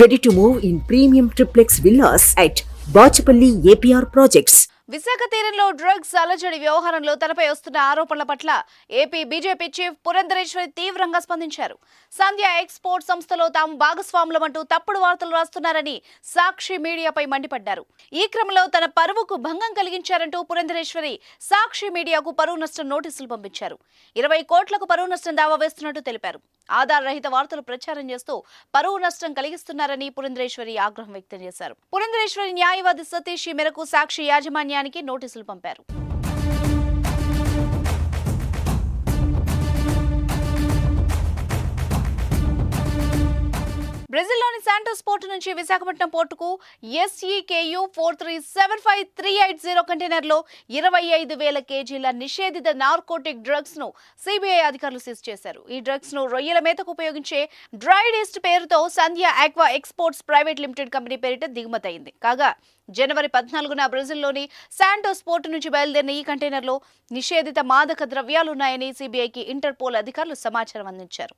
Ready to move in premium triplex villas at Bachapalli APR Projects. Visakha తీరంలో drugs అలజడి వ్యవహారంలో తనపై వస్తున్న ఆరోపణల పట్ల ఏపీ బీజేపీ చీఫ్ పురంధరేశ్వరి తీవ్రంగా స్పందించారు. సంధ్య ఎక్స్పోర్ట్ సంస్థలో తాము భాగస్వాములమంటూ తప్పుడు వార్తలు రాస్తున్నారని సాక్షి మీడియాపై మండిపడ్డారు. ఈ క్రమంలో తన పరువుకు భంగం కలిగించారంటూ పురంధరేశ్వరి సాక్షి మీడియాకు పరువు నష్టం నోటీసులు పంపించారు. 20 కోట్లకు పరువు నష్టం దావా వేస్తున్నట్టు తెలిపారు. ఆధార రహిత వార్తలు ప్రచారం చేస్తూ పరువు నష్టం కలిగిస్తున్నారని పురంధరేశ్వరి ఆగ్రహం వ్యక్తం చేశారు. పురంధరేశ్వరి న్యాయవాది సతీష్ ఈ మేరకు సాక్షి యాజమాన్యానికి నోటీసులు పంపారు. బ్రెజిల్లోని శాంటోస్ పోర్టు నుంచి విశాఖపట్నం పోర్టుకు SEKU 4375380 కంటైనర్లో 25,000 కేజీల నిషేధిత నార్కోటిక్ డ్రగ్స్ ను సిబిఐ అధికారులు సీజ్ చేశారు. ఈ డ్రగ్స్ ను రొయ్యల మేతకు ఉపయోగించే డ్రైడ్ ఈస్ట్ పేరుతో Sandhya Aqua Exports Private Limited company పేరిట దిగుమతయింది. కాగా జనవరి 14న బ్రెజిల్లోని శాంటోస్ పోర్టు నుంచి బయలుదేరిన ఈ కంటైనర్లో నిషేధిత మాదక ద్రవ్యాలున్నాయని సిబిఐకి ఇంటర్పోల్ అధికారులు సమాచారం అందించారు.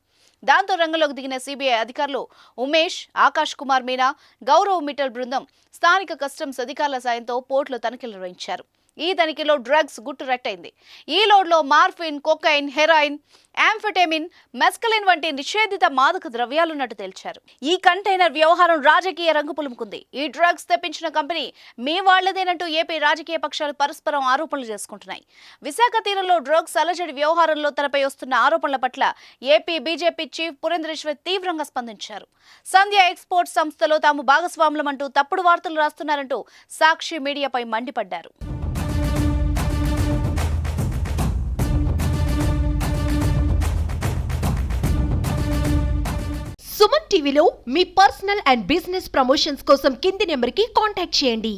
దాంతో రంగంలోకి దిగిన సిబిఐ అధికారులు ఉమేష్, ఆకాష్ కుమార్ మీనా, గౌరవ్ మిట్టల్ బృందం స్థానిక కస్టమ్స్ అధికారుల సాయంతో పోర్టులో తనిఖీలు నిర్వహించారు. ఈ తనిఖీలో డ్రగ్స్ గుట్టు రట్టయింది. ఈ లోడ్లో మార్ఫిన్, కొకైన్, హెరాయిన్, యాంఫెటమిన్, మెస్కలిన్ వంటి నిషేధిత మాదక ద్రవ్యాలున్నట్టు తేల్చారు. ఈ కంటైనర్ వ్యవహారం రాజకీయ రంగు పులుముకుంది. ఈ డ్రగ్స్ తెప్పించిన కంపెనీ మీ వాళ్లదేనంటూ ఏపీ రాజకీయ పక్షాలు పరస్పరం ఆరోపణలు చేసుకుంటున్నాయి. విశాఖ తీరంలో డ్రగ్స్ అలజడి వ్యవహారంలో తనపై వస్తున్న ఆరోపణల పట్ల ఏపీ బీజేపీ చీఫ్ పురంధరేశ్వరి తీవ్రంగా స్పందించారు. సంధ్య ఎక్స్పోర్ట్ సంస్థలో తాము భాగస్వాములమంటూ తప్పుడు వార్తలు రాస్తున్నారంటూ సాక్షి మీడియాపై మండిపడ్డారు. సుమన్ టీవీలో మీ పర్సనల్ అండ్ బిజినెస్ ప్రమోషన్స్ కోసం కింది నెంబర్కి కాంటాక్ట్ చేయండి.